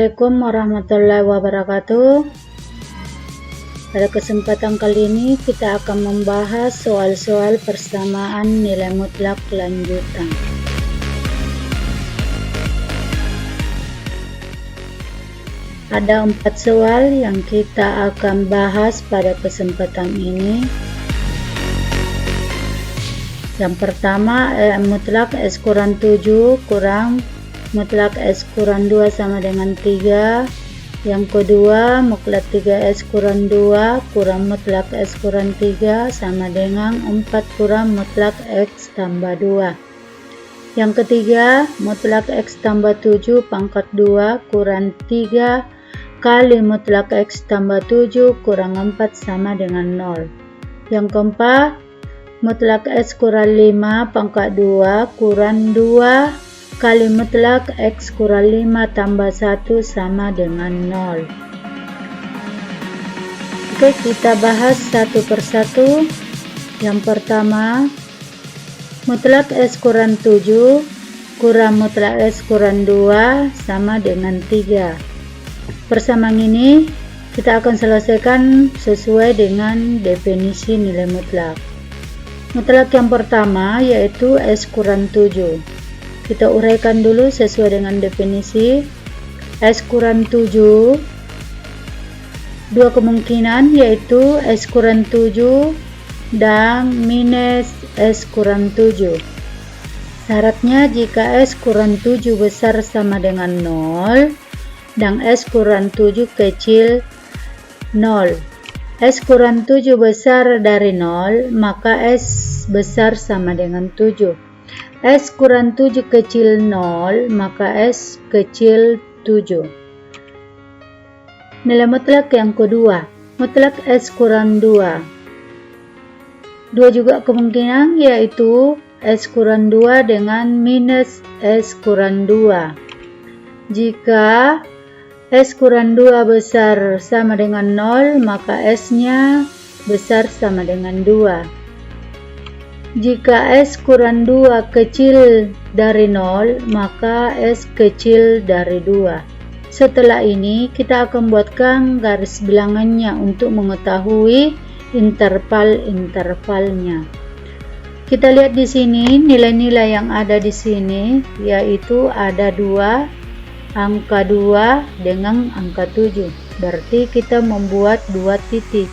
Assalamualaikum warahmatullahi wabarakatuh. Pada kesempatan kali ini kita akan membahas soal-soal persamaan nilai mutlak lanjutan. Ada 4 soal yang kita akan bahas pada kesempatan ini. Yang pertama, mutlak S kurang 7 kurang mutlak S kurang 2 sama dengan 3. Yang kedua, mutlak 3S kurang 2 kurang mutlak S kurang 3 sama dengan 4 kurang mutlak X tambah 2. Yang ketiga, mutlak X tambah 7 pangkat 2 kurang 3 kali mutlak X tambah 7 kurang 4 sama dengan 0. Yang keempat, mutlak S kurang 5 pangkat 2 kurang 2 kali mutlak X kurang 5 tambah 1 sama dengan 0. Oke, kita bahas satu persatu. Yang pertama, mutlak S kurang 7 kurang mutlak S kurang 2 sama dengan 3. Persamaan ini kita akan selesaikan sesuai dengan definisi nilai mutlak. Mutlak yang pertama yaitu S kurang 7. Kita uraikan dulu sesuai dengan definisi. S kurang 7, dua kemungkinan yaitu S kurang 7 dan minus S kurang 7. Syaratnya jika S kurang 7 besar sama dengan 0 dan S kurang 7 kecil 0. S kurang 7 besar dari 0, maka S besar sama dengan 7. S kurang 7 kecil 0, maka S kecil 7. Nilai mutlak yang kedua, mutlak S kurang 2. Dua juga kemungkinan yaitu S kurang 2 dengan minus S kurang 2. Jika S kurang 2 besar sama dengan 0, maka S-nya besar sama dengan 2. Jika S kurang 2 kecil dari 0, maka S kecil dari 2. Setelah ini kita akan buatkan garis bilangannya untuk mengetahui interval-intervalnya. Kita lihat di sini nilai-nilai yang ada di sini yaitu ada 2, angka 2 dengan angka 7. Berarti kita membuat 2 titik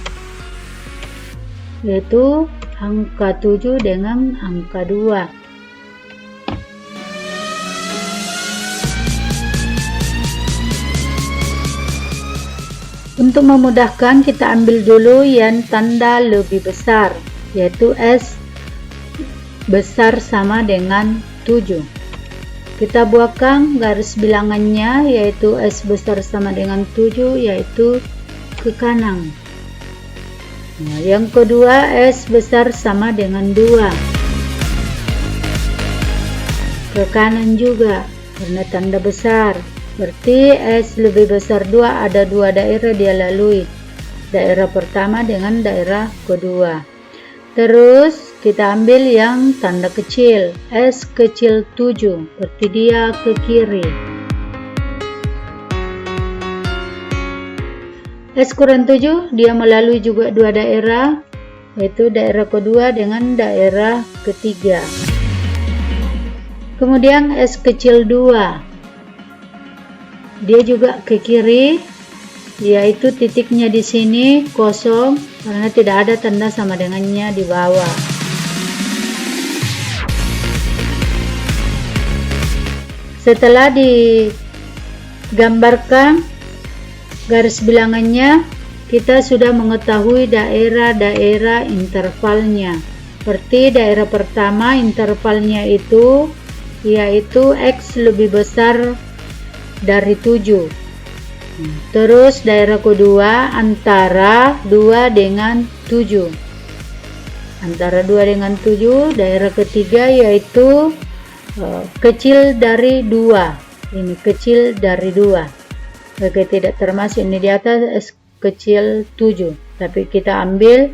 yaitu angka 7 dengan angka 2. Untuk memudahkan kita ambil dulu yang tanda lebih besar yaitu S besar sama dengan 7. Kita buatkan garis bilangannya yaitu S besar sama dengan 7 yaitu ke kanan. Nah, yang kedua S besar sama dengan 2 ke kanan juga karena tanda besar, berarti S lebih besar 2, ada 2 daerah dia lalui, daerah pertama dengan daerah kedua. Terus kita ambil yang tanda kecil, S kecil 7, berarti dia ke kiri. S kurang 7 dia melalui juga 2 daerah yaitu daerah kedua dengan daerah ketiga. Kemudian S kecil 2 dia juga ke kiri yaitu titiknya di sini kosong karena tidak ada tanda sama dengannya di bawah. Setelah digambarkan garis bilangannya, kita sudah mengetahui daerah-daerah intervalnya. Seperti daerah pertama intervalnya itu yaitu X lebih besar dari 7. Terus daerah kedua antara 2 dengan 7. Antara 2 dengan 7, daerah ketiga yaitu kecil dari 2. Ini kecil dari 2. Oke, tidak termasuk ini di atas S kecil 7, tapi kita ambil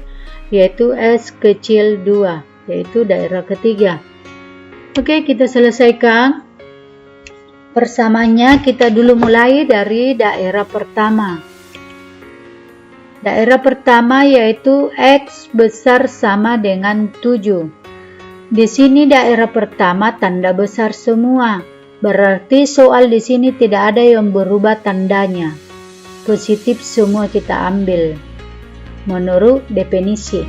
yaitu S kecil 2 yaitu daerah ketiga. Oke, kita selesaikan. Persamanya kita dulu mulai dari daerah pertama. Daerah pertama yaitu X besar sama dengan 7. Di sini daerah pertama tanda besar semua. Berarti soal di sini tidak ada yang berubah tandanya. Positif semua kita ambil menurut definisi.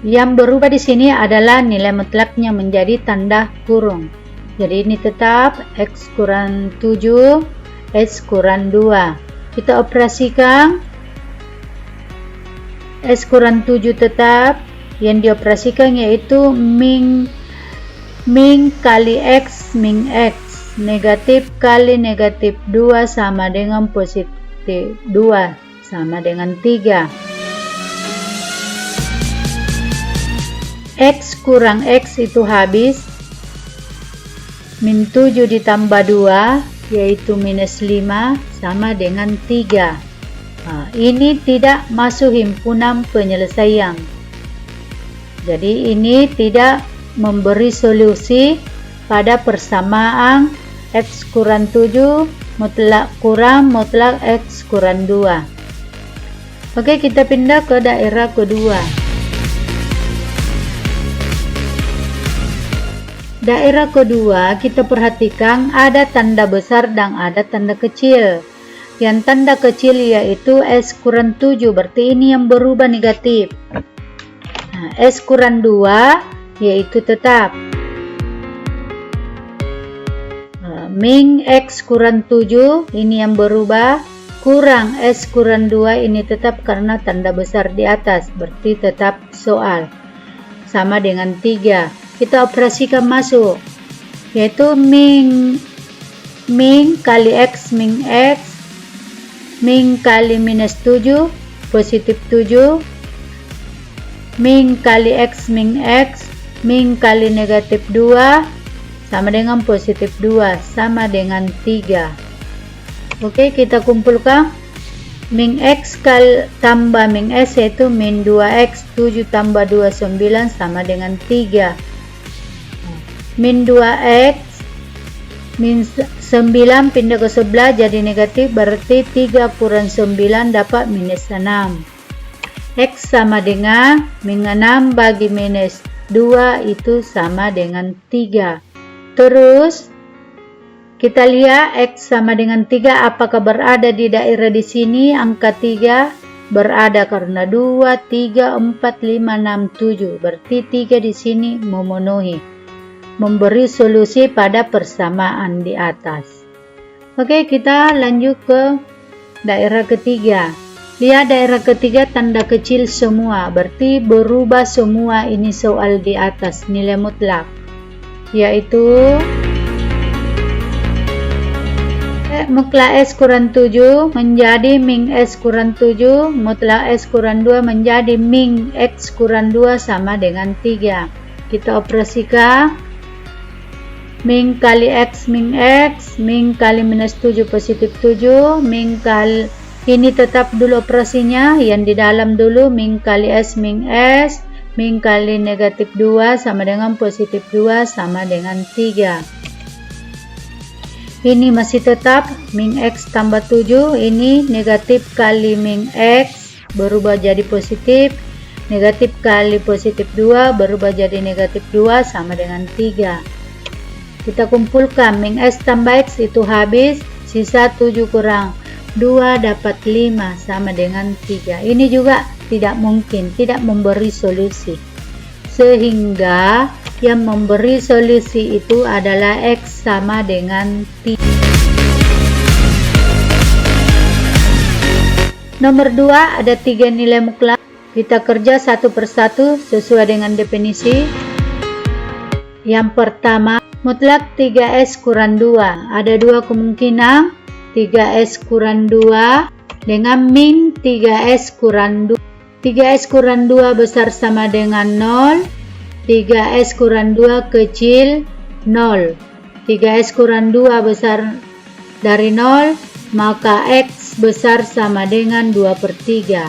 Yang berubah di sini adalah nilai mutlaknya menjadi tanda kurung. Jadi ini tetap X kurang 7, X kurang 2. Kita operasikan X kurang 7 tetap. Yang dioperasikan yaitu min kali X min X. Negatif kali negatif 2 sama dengan positif 2 sama dengan 3. X kurang X itu habis. Min 7 ditambah 2 yaitu minus 5 sama dengan 3. Ini tidak masuk himpunan penyelesaian. Jadi ini tidak memberi solusi pada persamaan X kurang 7 mutlak kurang mutlak X kurang 2. Oke, kita pindah ke daerah kedua. Daerah kedua kita perhatikan ada tanda besar dan ada tanda kecil. Yang tanda kecil yaitu S kurang 7, berarti ini yang berubah negatif. S kurang 2 yaitu tetap. Min X kurang 7 ini yang berubah. Kurang S kurang 2 ini tetap karena tanda besar di atas, berarti tetap soal. Sama dengan 3. Kita operasikan masuk, yaitu min kali X min X, min kali minus 7, positif 7, min kali X min X, min kali negatif 2, sama dengan positif 2, sama dengan 3. Oke, kita kumpulkan. Min X kali tambah min S yaitu min 2X, 7 tambah 2, 9 sama dengan 3. Min 2X, min 9 pindah ke sebelah jadi negatif, berarti 3 kurang 9 dapat minus 6. X sama dengan min 6 bagi minus 2 itu sama dengan 3. Terus kita lihat X sama dengan 3 apakah berada di daerah di sini. Angka 3 berada karena 2, 3, 4, 5, 6, 7. Berarti 3 di sini memenuhi, memberi solusi pada persamaan di atas. Oke, kita lanjut ke daerah ketiga. Lihat daerah ketiga tanda kecil semua, berarti berubah semua ini soal di atas nilai mutlak, yaitu mutlak S kurang 7 menjadi min S kurang 7, mutlak S kurang 2 menjadi min X kurang 2 sama dengan 3. Kita operasikan. Min kali X min X, min kali minus 7 positif 7, min kali ini tetap dulu operasinya, yang di dalam dulu min kali S min S, min kali negatif 2 sama dengan positif 2 sama dengan 3. Ini masih tetap min X tambah 7, ini negatif kali min X berubah jadi positif, negatif kali positif 2 berubah jadi negatif 2 sama dengan 3. Kita kumpulkan min S tambah X itu habis, sisa 7 kurang 2 dapat 5 sama dengan 3. Ini juga tidak mungkin, tidak memberi solusi. Sehingga yang memberi solusi itu adalah X sama dengan 3. Nomor 2 ada 3 nilai mutlak. Kita kerja satu persatu sesuai dengan definisi. Yang pertama, mutlak 3S kurang 2. Ada 2 kemungkinan, 3S kurang 2 dengan min 3S kurang 2. 3S kurang 2 besar sama dengan 0, 3S kurang 2 kecil 0. 3S kurang 2 besar dari 0, maka X besar sama dengan 2/3.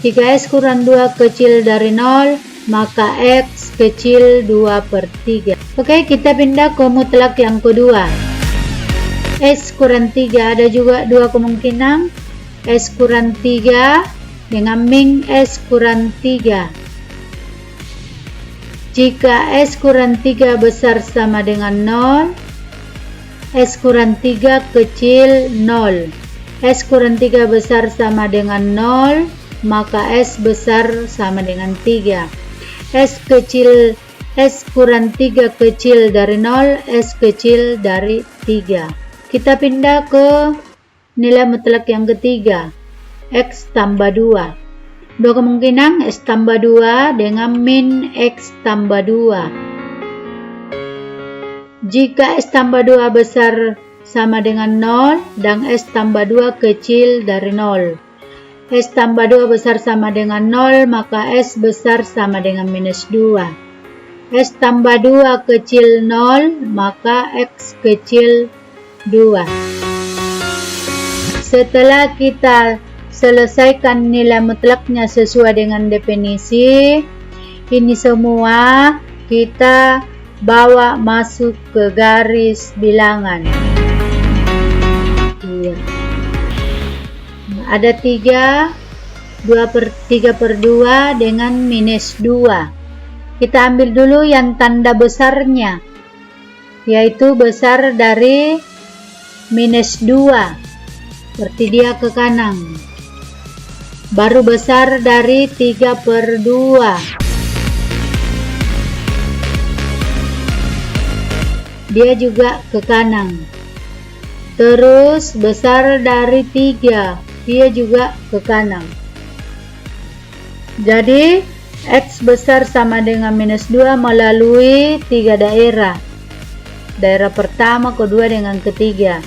3S kurang 2 kecil dari 0, maka X kecil 2/3. Oke, kita pindah ke mutlak yang kedua. S kurang 3, ada juga dua kemungkinan. S kurang 3 dengan min S kurang 3. Jika S kurang 3 besar sama dengan 0, S kurang 3 kecil 0. S kurang 3 besar sama dengan 0, maka S besar sama dengan 3. S kurang 3 kecil dari 0, S kecil dari 3. Kita pindah ke nilai mutlak yang ketiga, X tambah 2. Dua kemungkinan, S tambah 2 dengan min X tambah 2. Jika S tambah 2 besar sama dengan 0 dan S tambah 2 kecil dari 0. S tambah 2 besar sama dengan 0, maka S besar sama dengan minus 2. S tambah 2 kecil 0, maka X kecil 2. Setelah kita selesaikan nilai mutlaknya sesuai dengan definisi, ini semua kita bawa masuk ke garis bilangan. Ada 3 per 2 dengan minus 2. Kita ambil dulu yang tanda besarnya, yaitu besar dari minus 2, berarti dia ke kanan. Baru besar dari 3 per 2. Dia juga ke kanan. Terus besar dari 3, dia juga ke kanan. Jadi X besar sama dengan minus 2 melalui 3 daerah. Daerah pertama, kedua, dengan ketiga.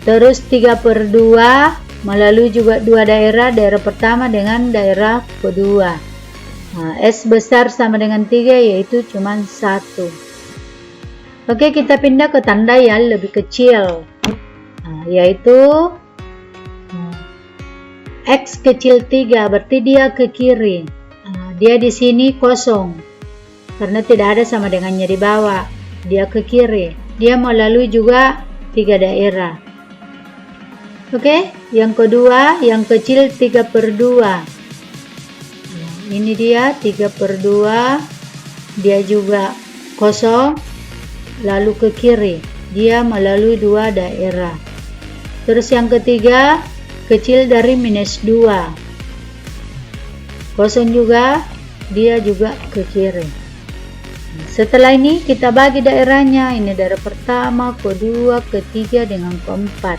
Terus 3 per 2 melalui juga 2 daerah, daerah pertama dengan daerah kedua. S besar sama dengan 3, yaitu cuma 1. Oke, kita pindah ke tanda yang lebih kecil, yaitu X kecil 3, berarti dia ke kiri. Dia di sini kosong karena tidak ada sama dengannya di bawah. Dia ke kiri. Dia melalui juga 3 daerah. Oke, yang kedua, yang kecil 3 per 2. Ini dia 3 per 2. Dia juga kosong, lalu ke kiri. Dia melalui 2 daerah. Terus yang ketiga, kecil dari minus 2. Kosong juga, dia juga ke kiri. Setelah ini kita bagi daerahnya. Ini daerah pertama, kedua, ketiga, dengan keempat.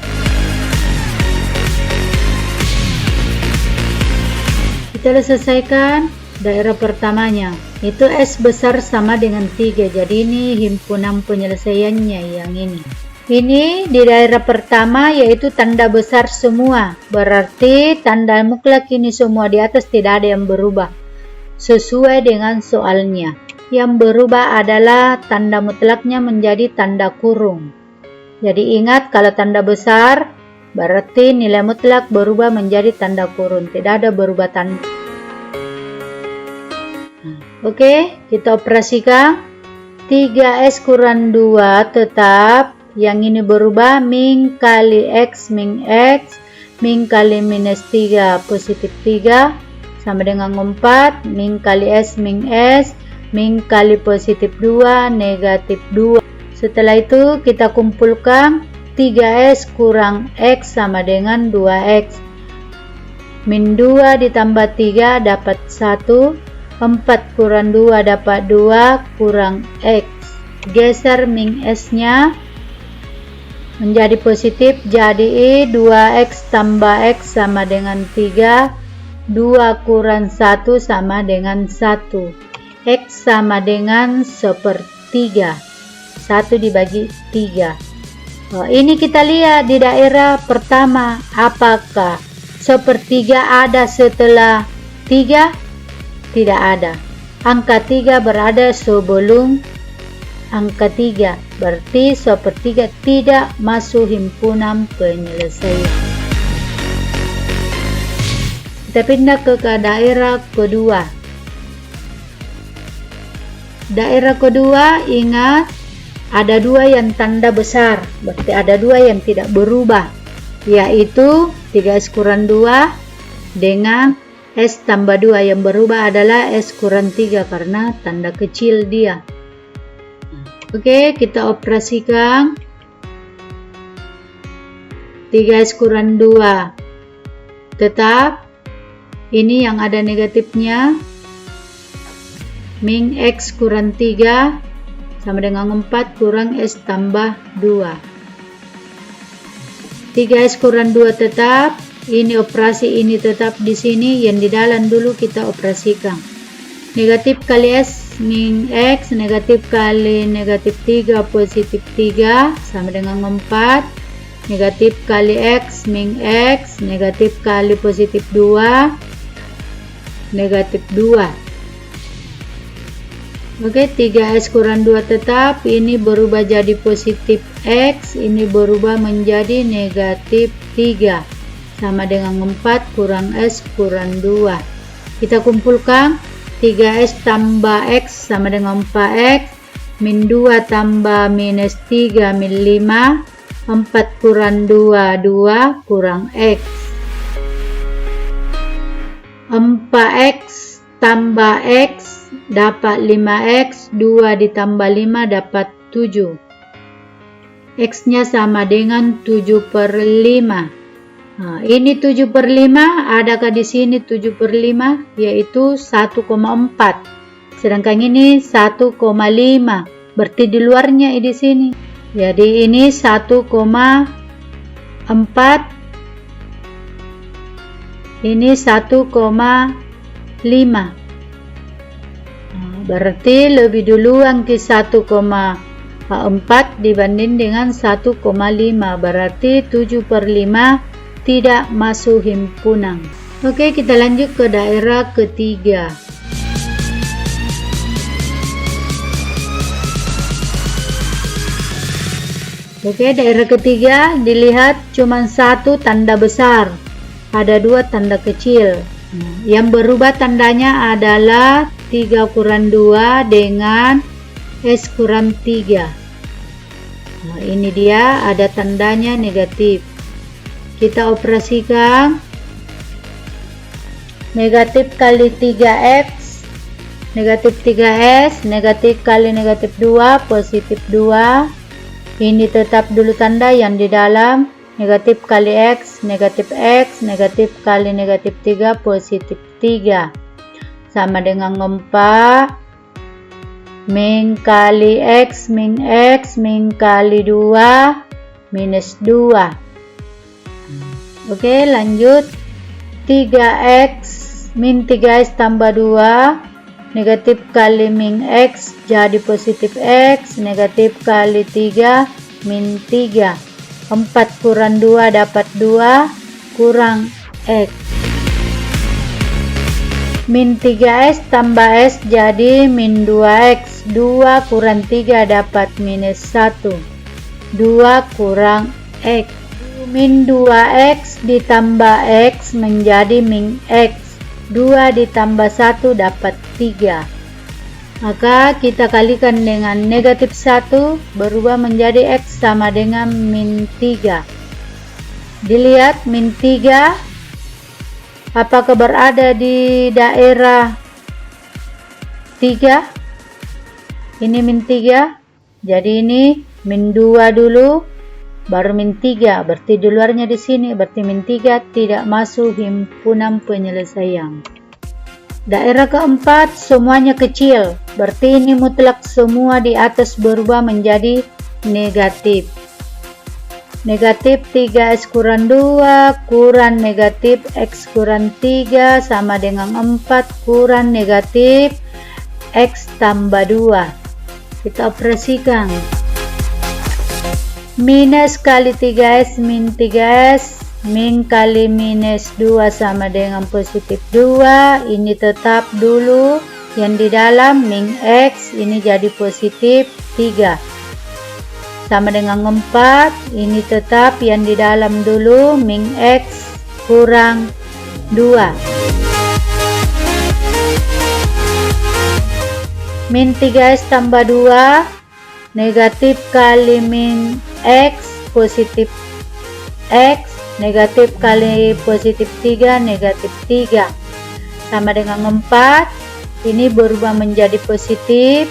Kita selesaikan daerah pertamanya. Itu S besar sama dengan 3. Jadi ini himpunan penyelesaiannya yang ini. Ini di daerah pertama, yaitu tanda besar semua. Berarti tanda mutlak ini semua di atas tidak ada yang berubah. Sesuai dengan soalnya. Yang berubah adalah tanda mutlaknya menjadi tanda kurung. Jadi ingat, kalau tanda besar berarti nilai mutlak berubah menjadi tanda kurung. Tidak ada berubah tanda. Oke, kita operasikan. 3S kurang 2 tetap. Yang ini berubah, min kali X min X, min kali minus 3 positif 3 sama dengan 4, min kali S min S, min kali positif 2 negatif 2. Setelah itu kita kumpulkan 3S kurang X sama dengan 2X. Min 2 ditambah 3 dapat 1. 4 kurang 2 dapat 2 kurang X. Geser min S nya menjadi positif, jadi 2X tambah X sama dengan 3. 2 kurang 1 sama dengan 1. X sama dengan 1/3. 1 dibagi 3. Ini kita lihat di daerah pertama, apakah 1/3 ada setelah 3? Tidak ada. Angka 3 berada sebelum angka 3, berarti 1/3 tidak masuk himpunan penyelesaian. Kita pindah ke daerah kedua. Daerah kedua, ingat ada dua yang tanda besar, berarti ada dua yang tidak berubah, yaitu 3S kurang 2 dengan S tambah 2. Yang berubah adalah S kurang 3 karena tanda kecil dia. Oke, kita operasikan 3S kurang 2 tetap, ini yang ada negatifnya, min X kurang 3 sama dengan 4 kurang S tambah 2. 3S kurang 2 tetap, ini operasi ini tetap di sini, yang di dalam dulu kita operasikan. Negatif kali S min X, negatif kali negatif 3 positif 3 sama dengan 4. Negatif kali X min X, negatif kali positif 2, negatif 2. Oke, 3S kurang 2 tetap, ini berubah jadi positif X, ini berubah menjadi negatif 3 sama dengan 4 kurang S kurang 2. Kita kumpulkan 3S tambah X sama dengan 4X, min 2 tambah minus 3 min 5, 4 kurang 2, 2 kurang X. 4X tambah X dapat 5X, 2 ditambah 5 dapat 7. X nya sama dengan 7/5. Nah, ini 7/5, adakah di sini 7/5? Yaitu 1,4. Sedangkan ini 1,5. Berarti di luarnya di sini. Jadi ini 1,4. Ini 1,5. Berarti lebih duluan ke 1,4 dibanding dengan 1,5. Berarti 7/5 tidak masuk himpunan. Oke, kita lanjut ke daerah ketiga. Oke, daerah ketiga dilihat cuma satu tanda besar, ada dua tanda kecil. Yang berubah tandanya adalah 3 kurang 2 dengan S kurang 3. Nah, ini dia ada tandanya negatif. Kita operasikan negatif kali 3X, negatif 3S, negatif kali negatif 2, positif 2. Ini tetap dulu tanda yang di dalam, negatif kali X, negatif kali negatif 3, positif 3. Sama dengan 4 min kali X min kali 2 minus 2. Oke, lanjut 3X min 3S tambah 2, negatif kali min X jadi positif X, negatif kali 3 min 3. 4 kurang 2 dapat 2 kurang X. Min 3S tambah S jadi min 2X, 2 kurang 3 dapat minus 1, 2 kurang X. Min 2X ditambah X menjadi min X, 2 ditambah 1 dapat 3. Maka kita kalikan dengan negatif 1, berubah menjadi X sama dengan min 3. Dilihat min 3 apakah berada di daerah 3? Ini min 3, jadi ini min 2 dulu, baru min 3, berarti di luarnya di sini, berarti min 3 tidak masuk himpunan penyelesaian. Daerah keempat semuanya kecil, berarti ini mutlak semua di atas berubah menjadi negatif. Negatif 3S kurang 2 kurang negatif X kurang 3 sama dengan 4 kurang negatif X tambah 2. Kita operasikan. Minus kali 3S min 3S, min kali minus 2 sama dengan positif 2. Ini tetap dulu yang di dalam min X, ini jadi positif 3. Sama dengan 4, ini tetap yang di dalam dulu, min X kurang 2. Min 3x tambah 2, negatif kali min x, positif x, negatif kali positif 3, negatif 3. Sama dengan 4, ini berubah menjadi positif,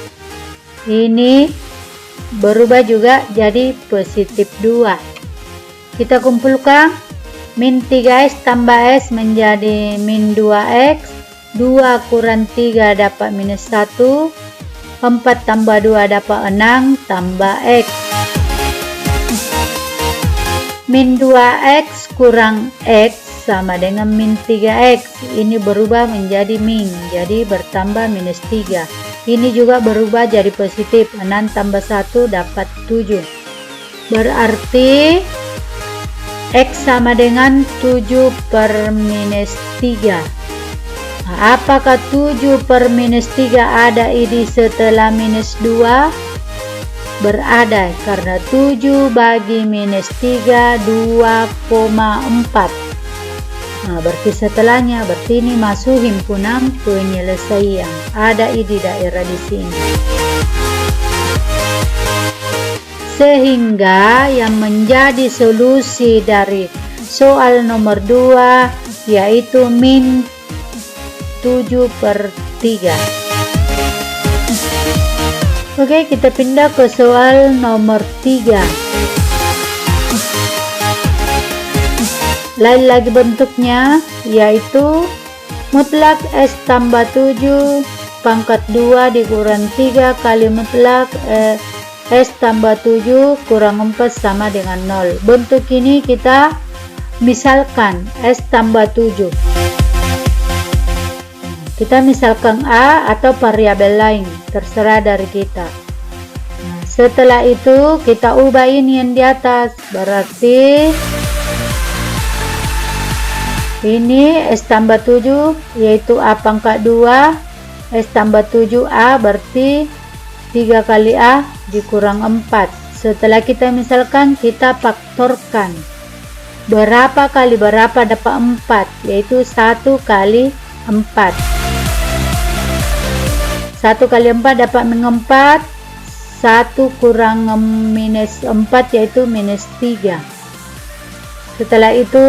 ini berubah juga jadi positif 2. Kita kumpulkan, min 3x tambah x menjadi min 2x, 2 kurang 3 dapat minus 1, 4 tambah 2 dapat 6 tambah x. Min 2x kurang x sama dengan min 3x, ini berubah menjadi min, jadi bertambah minus 3. Ini juga berubah jadi positif, 6 tambah 1 dapat 7. Berarti x sama dengan 7 per minus 3. Nah, apakah 7 per minus 3 ada ini setelah minus 2? Berada, karena 7 bagi minus 3 2,4. Nah, berarti setelahnya, berarti ini masuk himpunan penyelesaian. Ada di daerah di sini. Sehingga yang menjadi solusi dari soal nomor 2 yaitu min 7 per 3. Oke, kita pindah ke soal nomor 3. Lain lagi bentuknya, yaitu mutlak S tambah 7 pangkat 2 dikurang 3 kali mutlak S tambah 7 kurang 4 sama dengan 0. Bentuk ini kita misalkan S tambah 7. Kita misalkan A atau variabel lain, terserah dari kita. Nah, setelah itu kita ubah ini yang di atas, berarti ini S tambah 7 yaitu A pangkat 2, S tambah 7A berarti 3 kali A dikurang 4. Setelah kita misalkan, kita faktorkan. Berapa kali berapa dapat 4, yaitu 1 kali 4. 1 kali 4 dapat min 4, 1 kurang minus 4 yaitu minus 3. Setelah itu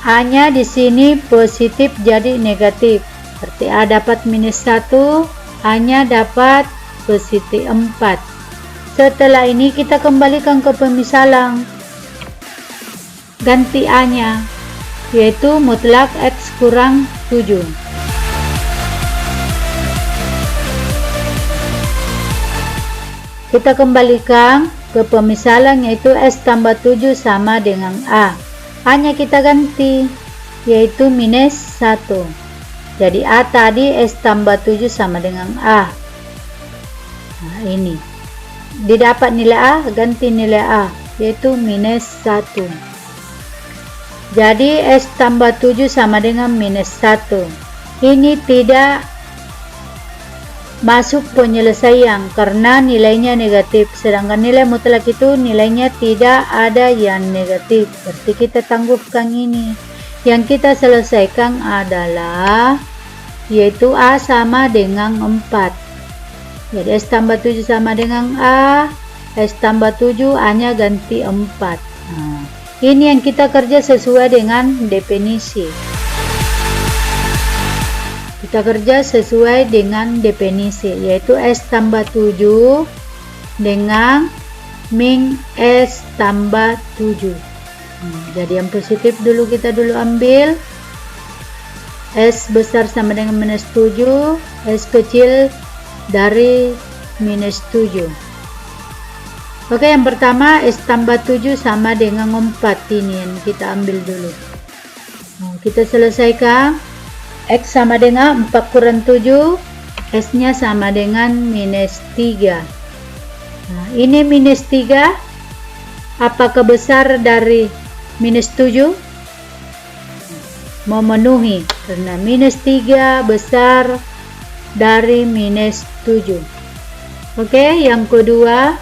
A-nya di sini positif jadi negatif. Berarti A dapat minus 1, A-nya dapat positif 4. Setelah ini kita kembalikan ke pemisalan. Ganti A-nya, yaitu mutlak X kurang 7. Kita kembalikan ke pemisalan, yaitu S tambah 7 sama dengan A. A-nya kita ganti, yaitu minus 1. Jadi A tadi S tambah 7 sama dengan A. Nah, ini. Didapat nilai A, ganti nilai A, yaitu minus 1. Jadi S tambah 7 sama dengan minus 1. Ini tidak masuk penyelesaian karena nilainya negatif, sedangkan nilai mutlak itu nilainya tidak ada yang negatif. Berarti kita tangguhkan ini. Yang kita selesaikan adalah yaitu A sama dengan 4. Jadi S tambah 7 sama dengan A, S tambah 7, A nya ganti 4. Nah, ini yang kita kerja sesuai dengan definisi. Kita kerja sesuai dengan definisi, yaitu S tambah 7 dengan min S tambah 7. Jadi yang positif dulu kita ambil. S besar sama dengan minus 7, S kecil dari minus 7. Oke, yang pertama S tambah 7 sama dengan 4, ini yang kita ambil dulu. Kita selesaikan. X sama dengan 4 kurang 7, S nya sama dengan minus 3. Nah, ini minus 3 apakah besar dari minus 7? Memenuhi, karena minus 3 besar dari minus 7. Oke, yang kedua,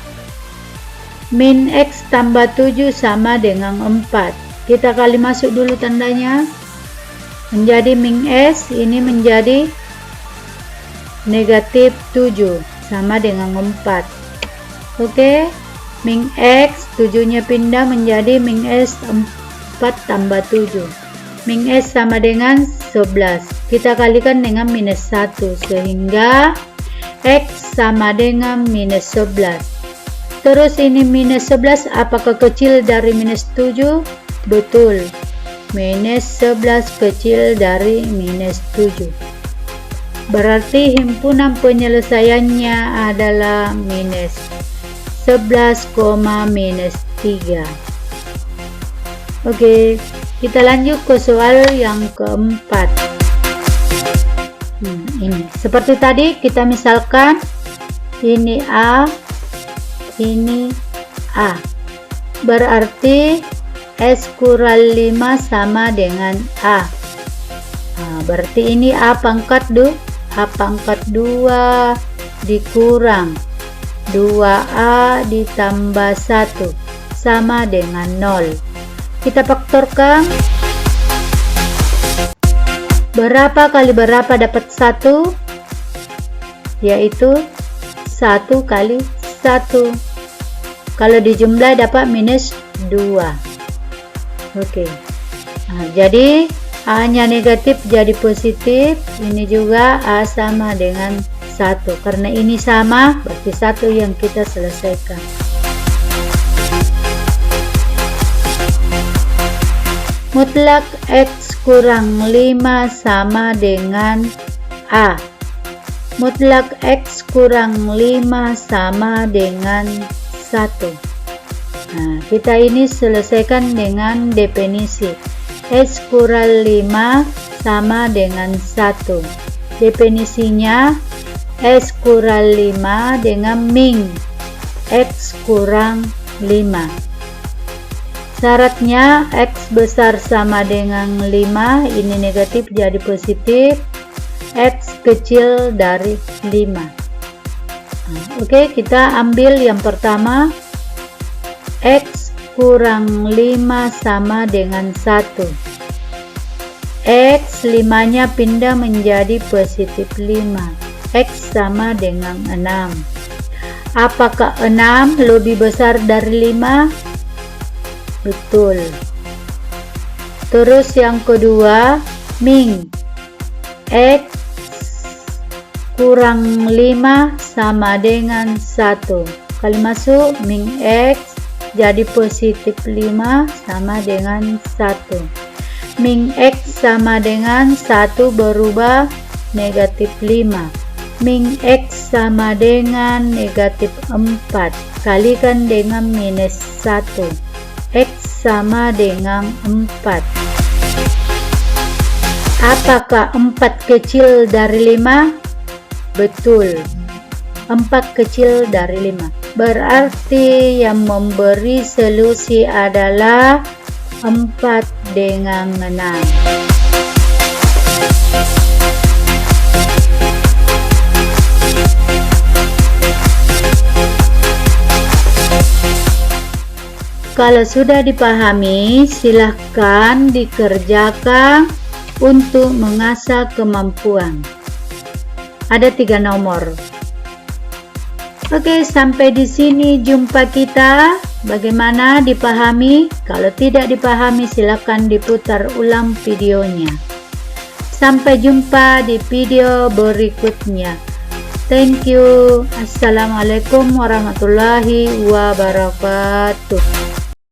min X tambah 7 sama dengan 4. Kita kali masuk dulu tandanya. Menjadi min S, ini menjadi negatif 7 sama dengan 4. Oke, min X 7 nya pindah menjadi min S 4 tambah 7. Min S sama dengan 11. Kita kalikan dengan minus 1 sehingga X sama dengan minus 11. Terus ini minus 11 apakah kecil dari minus 7? Betul. Minus 11 kecil dari minus 7. Berarti himpunan penyelesaiannya adalah minus 11, minus 3. Oke, kita lanjut ke soal yang keempat. Ini seperti tadi kita misalkan ini A, ini A. Berarti S kurang 5 sama dengan A. Berarti ini A pangkat 2 dikurang 2A ditambah 1 sama dengan 0. Kita faktorkan. Berapa kali berapa dapat 1? Yaitu 1 kali 1. Kalau dijumlah dapat minus 2. Oke. Jadi A nya negatif jadi positif. Ini juga A sama dengan 1. Karena ini sama, berarti 1 yang kita selesaikan. Mutlak X kurang 5 sama dengan A. Mutlak X kurang 5 sama dengan 1. Kita ini selesaikan dengan definisi. S kurang 5 sama dengan 1. Definisinya S kurang 5 dengan min X kurang 5. Syaratnya X besar sama dengan 5, ini negatif jadi positif, X kecil dari 5. Oke, kita ambil yang pertama, X kurang 5 sama dengan 1. X 5 nya pindah menjadi positif 5. X sama dengan 6. Apakah 6 lebih besar dari 5? Betul. Terus yang kedua, min X kurang 5 sama dengan 1. Kali masuk min X jadi positif 5 sama dengan 1. Min X sama dengan 1 berubah negatif 5. Min X sama dengan negatif 4. Kalikan dengan minus 1. X sama dengan 4. Apakah 4 kecil dari 5? Betul. 4 kecil dari 5. Berarti yang memberi solusi adalah 4 dengan 6. Kalau sudah dipahami, silahkan dikerjakan untuk mengasah kemampuan. Ada 3 nomor. Oke, sampai di sini jumpa kita. Bagaimana dipahami? Kalau tidak dipahami, silakan diputar ulang videonya. Sampai jumpa di video berikutnya. Thank you. Assalamualaikum warahmatullahi wabarakatuh.